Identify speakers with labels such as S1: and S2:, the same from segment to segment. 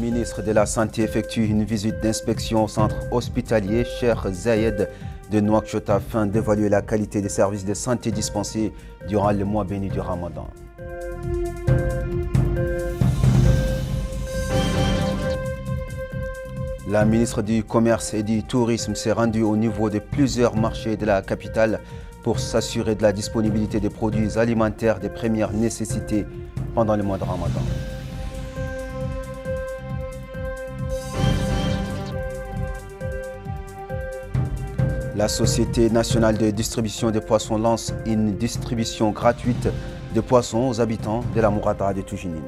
S1: ministre de la Santé effectue une visite d'inspection au centre hospitalier Cheikh Zayed de Nouakchott afin d'évaluer la qualité des services de santé dispensés durant le mois béni du Ramadan. La ministre du Commerce et du Tourisme s'est rendue au niveau de plusieurs marchés de la capitale pour s'assurer de la disponibilité des produits alimentaires de première nécessité pendant le mois de Ramadan. La Société nationale de distribution des poissons lance une distribution gratuite de poissons aux habitants de la Mourada de Toujinine.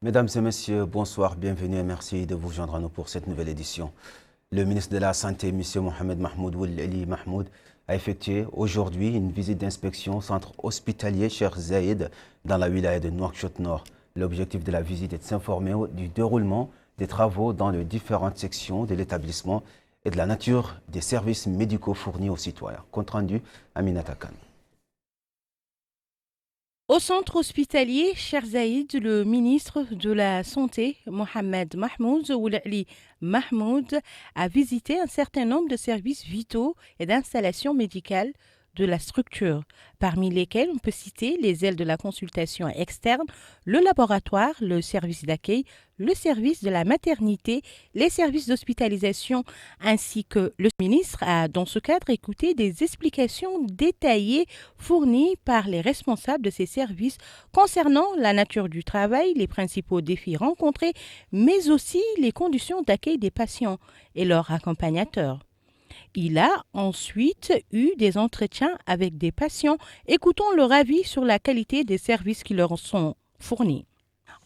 S1: Mesdames et messieurs, bonsoir, bienvenue et merci de vous joindre à nous pour cette nouvelle édition. Le ministre de la Santé, M. Mohamed Mahmoud Ould Ali Mahmoud, a effectué aujourd'hui une visite d'inspection au centre hospitalier Cheikh Zayed dans la wilaya de Nouakchott Nord. L'objectif de la visite est de s'informer du déroulement des travaux dans les différentes sections de l'établissement et de la nature des services médicaux fournis aux citoyens. Compte rendu, Aminata Khan.
S2: Au centre hospitalier Cheikh Zayed, le ministre de la Santé, Mohamed Mahmoud Ould Ali Mahmoud, a visité un certain nombre de services vitaux et d'installations médicales de la structure, parmi lesquels on peut citer les ailes de la consultation externe, le laboratoire, le service d'accueil, le service de la maternité, les services d'hospitalisation, ainsi que le ministre a, dans ce cadre, écouté des explications détaillées fournies par les responsables de ces services concernant la nature du travail, les principaux défis rencontrés, mais aussi les conditions d'accueil des patients et leurs accompagnateurs. Il a ensuite eu des entretiens avec des patients, écoutant leur avis sur la qualité des services qui leur sont fournis.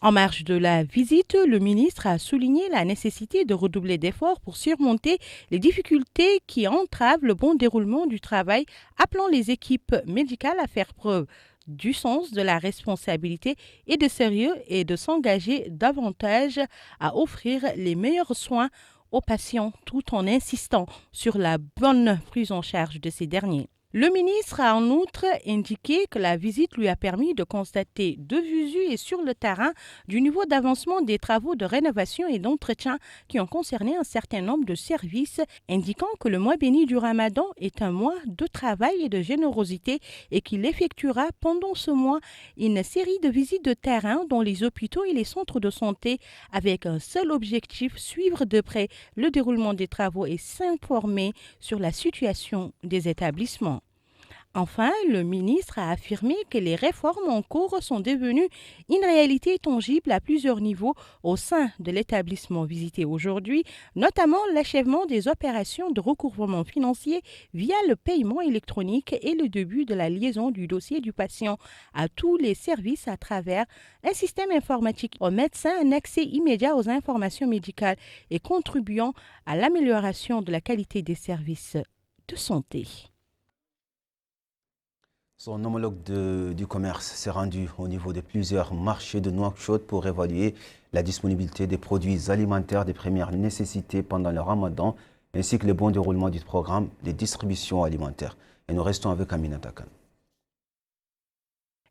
S2: En marge de la visite, le ministre a souligné la nécessité de redoubler d'efforts pour surmonter les difficultés qui entravent le bon déroulement du travail, appelant les équipes médicales à faire preuve du sens de la responsabilité et de sérieux et de s'engager davantage à offrir les meilleurs soins aux patients tout en insistant sur la bonne prise en charge de ces derniers. Le ministre a en outre indiqué que la visite lui a permis de constater de visu et sur le terrain du niveau d'avancement des travaux de rénovation et d'entretien qui ont concerné un certain nombre de services, indiquant que le mois béni du Ramadan est un mois de travail et de générosité et qu'il effectuera pendant ce mois une série de visites de terrain dans les hôpitaux et les centres de santé avec un seul objectif, suivre de près le déroulement des travaux et s'informer sur la situation des établissements. Enfin, le ministre a affirmé que les réformes en cours sont devenues une réalité tangible à plusieurs niveaux au sein de l'établissement visité aujourd'hui, notamment l'achèvement des opérations de recouvrement financier via le paiement électronique et le début de la liaison du dossier du patient à tous les services à travers un système informatique aux médecins, un accès immédiat aux informations médicales et contribuant à l'amélioration de la qualité des services de santé.
S1: Son homologue du commerce s'est rendu au niveau de plusieurs marchés de Nouakchott pour évaluer la disponibilité des produits alimentaires de première nécessité pendant le Ramadan, ainsi que le bon déroulement du programme de distribution alimentaire. Et nous restons avec Aminata Khan.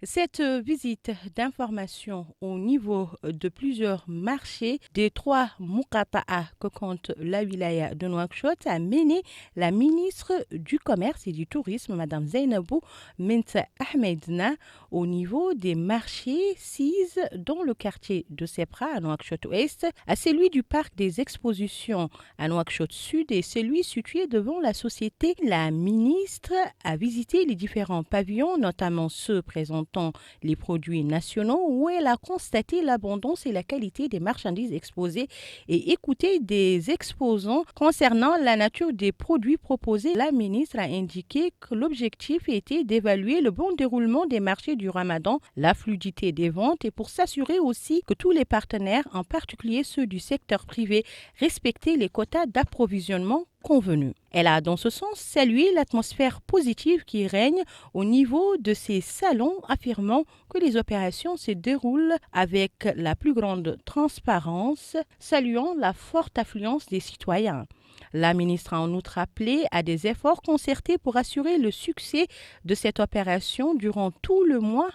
S2: Cette visite d'information au niveau de plusieurs marchés des 3 Moukata'a que compte la wilaya de Nouakchott a mené la ministre du Commerce et du Tourisme, Mme Zainabou Mint Ahmedna, au niveau des marchés 6 dans le quartier de Sepra à Nouakchott-Ouest, à celui du parc des expositions à Nouakchott-Sud et celui situé devant la société. La ministre a visité les différents pavillons, notamment ceux présentés présentant les produits nationaux où elle a constaté l'abondance et la qualité des marchandises exposées et écouté des exposants concernant la nature des produits proposés. La ministre a indiqué que l'objectif était d'évaluer le bon déroulement des marchés du Ramadan, la fluidité des ventes et pour s'assurer aussi que tous les partenaires, en particulier ceux du secteur privé, respectaient les quotas d'approvisionnement convenus. Elle a dans ce sens salué l'atmosphère positive qui règne au niveau de ces salons, affirmant que les opérations se déroulent avec la plus grande transparence, saluant la forte affluence des citoyens. La ministre a en outre appelé à des efforts concertés pour assurer le succès de cette opération durant tout le mois.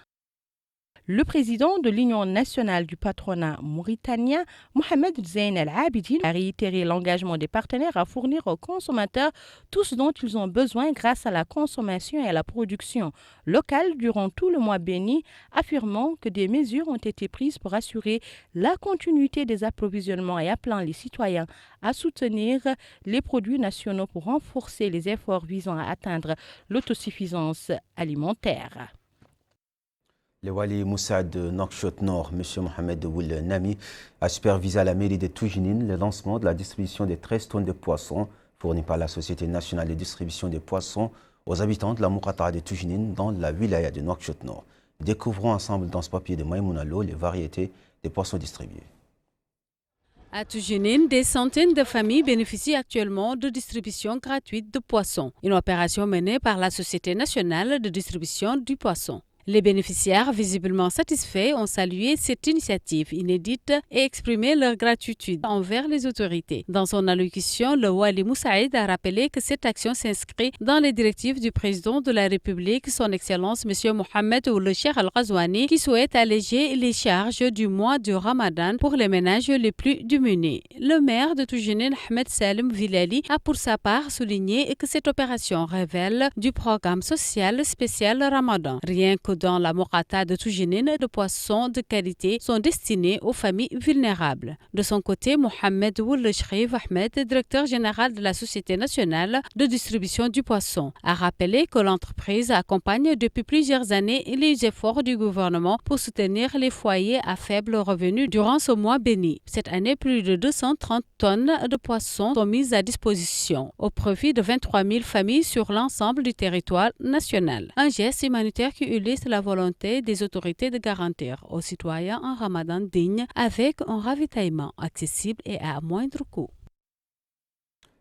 S2: Le président de l'Union nationale du patronat mauritanien, Mohamed Zeyn Al-Abidine, a réitéré l'engagement des partenaires à fournir aux consommateurs tout ce dont ils ont besoin grâce à la consommation et à la production locale durant tout le mois béni, affirmant que des mesures ont été prises pour assurer la continuité des approvisionnements et appelant les citoyens à soutenir les produits nationaux pour renforcer les efforts visant à atteindre l'autosuffisance alimentaire.
S1: Le Wali Moussa de Nouakchott-Nord, M. Mohamed Ould Nami, a supervisé à la mairie de Toujinine le lancement de la distribution des 13 tonnes de poissons fournies par la Société nationale de distribution des poissons aux habitants de la Moukata de Toujinine dans la wilaya de Nouakchott-Nord. Découvrons ensemble dans ce papier de Maïmouna Lo les variétés des poissons distribués.
S3: À Toujinine, des centaines de familles bénéficient actuellement de distribution gratuite de poissons, une opération menée par la Société nationale de distribution du poisson. Les bénéficiaires, visiblement satisfaits, ont salué cette initiative inédite et exprimé leur gratitude envers les autorités. Dans son allocution, le Wali Moussaïd a rappelé que cette action s'inscrit dans les directives du président de la République, son Excellence M. Mohamed Ould Cheikh Al-Ghazouani, qui souhaite alléger les charges du mois du Ramadan pour les ménages les plus démunis. Le maire de Toujinine, Ahmed Salim Vilali, a pour sa part souligné que cette opération révèle du programme social spécial Ramadan. Rien que dans la Moukata de Toujinine, de poissons de qualité sont destinés aux familles vulnérables. De son côté, Mohamed Ould Cheikh Ahmed, directeur général de la Société nationale de distribution du poisson, a rappelé que l'entreprise accompagne depuis plusieurs années les efforts du gouvernement pour soutenir les foyers à faible revenu durant ce mois béni. Cette année, plus de 230 tonnes de poissons sont mises à disposition au profit de 23 000 familles sur l'ensemble du territoire national. Un geste humanitaire qui illustre la volonté des autorités de garantir aux citoyens un ramadan digne avec un ravitaillement accessible et à moindre coût.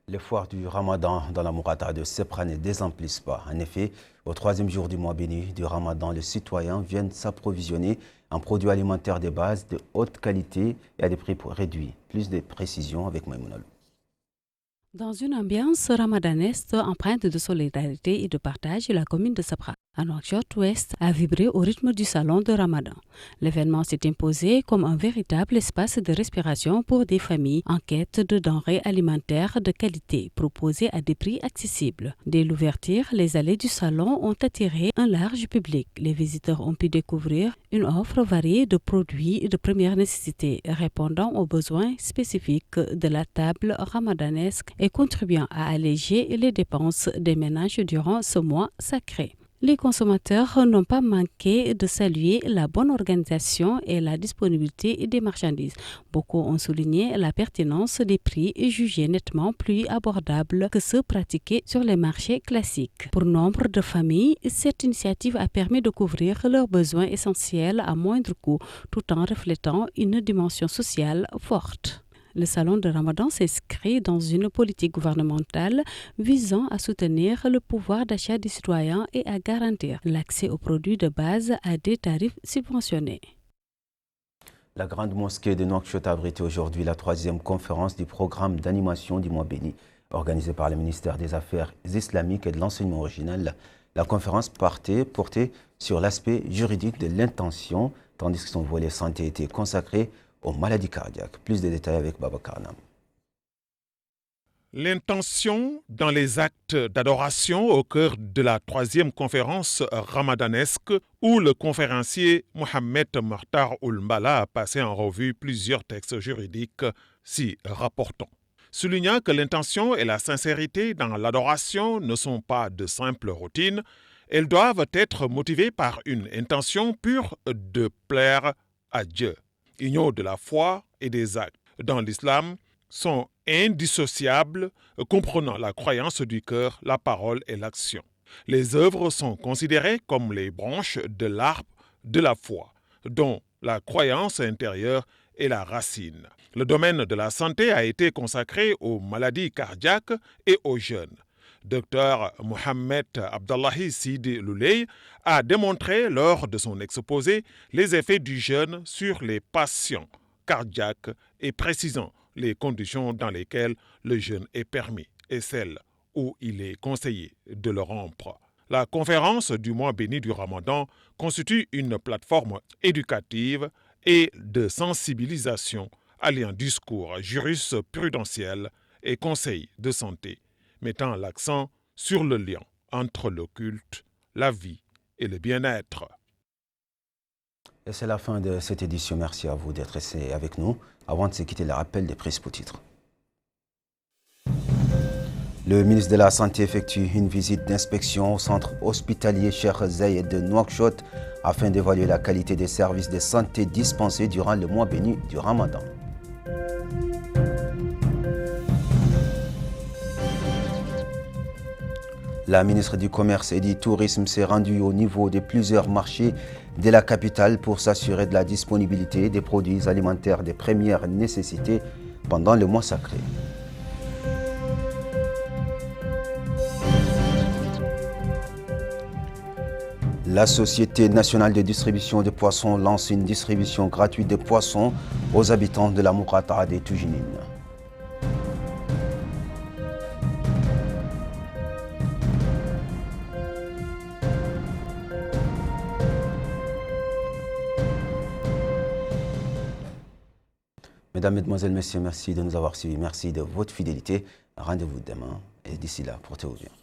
S1: Les foires du ramadan dans la Moukata de Sepra ne désemplissent pas. En effet, au troisième jour du mois béni du ramadan, les citoyens viennent s'approvisionner en produits alimentaires de base de haute qualité et à des prix réduits. Plus de précisions avec Maïmouna Lo.
S3: Dans une ambiance ramadanesque empreinte de solidarité et de partage, la commune de Sepra, à Nouakchott-Ouest, a vibré au rythme du salon de Ramadan. L'événement s'est imposé comme un véritable espace de respiration pour des familles en quête de denrées alimentaires de qualité proposées à des prix accessibles. Dès l'ouverture, les allées du salon ont attiré un large public. Les visiteurs ont pu découvrir une offre variée de produits de première nécessité répondant aux besoins spécifiques de la table ramadanesque et contribuant à alléger les dépenses des ménages durant ce mois sacré. Les consommateurs n'ont pas manqué de saluer la bonne organisation et la disponibilité des marchandises. Beaucoup ont souligné la pertinence des prix jugés nettement plus abordables que ceux pratiqués sur les marchés classiques. Pour nombre de familles, cette initiative a permis de couvrir leurs besoins essentiels à moindre coût, tout en reflétant une dimension sociale forte. Le salon de Ramadan s'inscrit dans une politique gouvernementale visant à soutenir le pouvoir d'achat des citoyens et à garantir l'accès aux produits de base à des tarifs subventionnés.
S1: La grande mosquée de Nouakchott a abrité aujourd'hui la 3e conférence du programme d'animation du mois béni, organisée par le ministère des Affaires islamiques et de l'enseignement original. La conférence portait sur l'aspect juridique de l'intention, tandis que son volet santé était consacré aux maladies cardiaques. Plus de détails avec Baba Karnam.
S4: L'intention dans les actes d'adoration au cœur de la 3e conférence ramadanesque où le conférencier Mohamed Mokhtar Ould Mbala a passé en revue plusieurs textes juridiques si rapportants. Soulignant que l'intention et la sincérité dans l'adoration ne sont pas de simples routines, Elles doivent être motivées par une intention pure de plaire à Dieu. Union de la foi et des actes dans l'islam sont indissociables, comprenant la croyance du cœur, la parole et l'action. Les œuvres sont considérées comme les branches de l'arbre de la foi, dont la croyance intérieure est la racine. Le domaine de la santé a été consacré aux maladies cardiaques et aux jeunes. Dr Mohamed Abdallahi Sidi Louley a démontré lors de son exposé les effets du jeûne sur les patients cardiaques et précisant les conditions dans lesquelles le jeûne est permis et celles où il est conseillé de le rompre. La conférence du mois béni du Ramadan constitue une plateforme éducative et de sensibilisation alliant discours jurisprudentiels et conseils de santé, mettant l'accent sur le lien entre le culte, la vie et le bien-être.
S1: Et c'est la fin de cette édition. Merci à vous d'être restés avec nous. Avant de se quitter, le rappel des principaux titres. Le ministre de la Santé effectue une visite d'inspection au centre hospitalier Cheikh Zayed de Nouakchott afin d'évaluer la qualité des services de santé dispensés durant le mois béni du Ramadan. La ministre du Commerce et du Tourisme s'est rendue au niveau de plusieurs marchés de la capitale pour s'assurer de la disponibilité des produits alimentaires de première nécessité pendant le mois sacré. La Société nationale de distribution de poissons lance une distribution gratuite de poissons aux habitants de la Mourata des Toujinines. Mesdames, Mesdemoiselles, Messieurs, merci de nous avoir suivis. Merci de votre fidélité. Rendez-vous demain et d'ici là, portez-vous bien.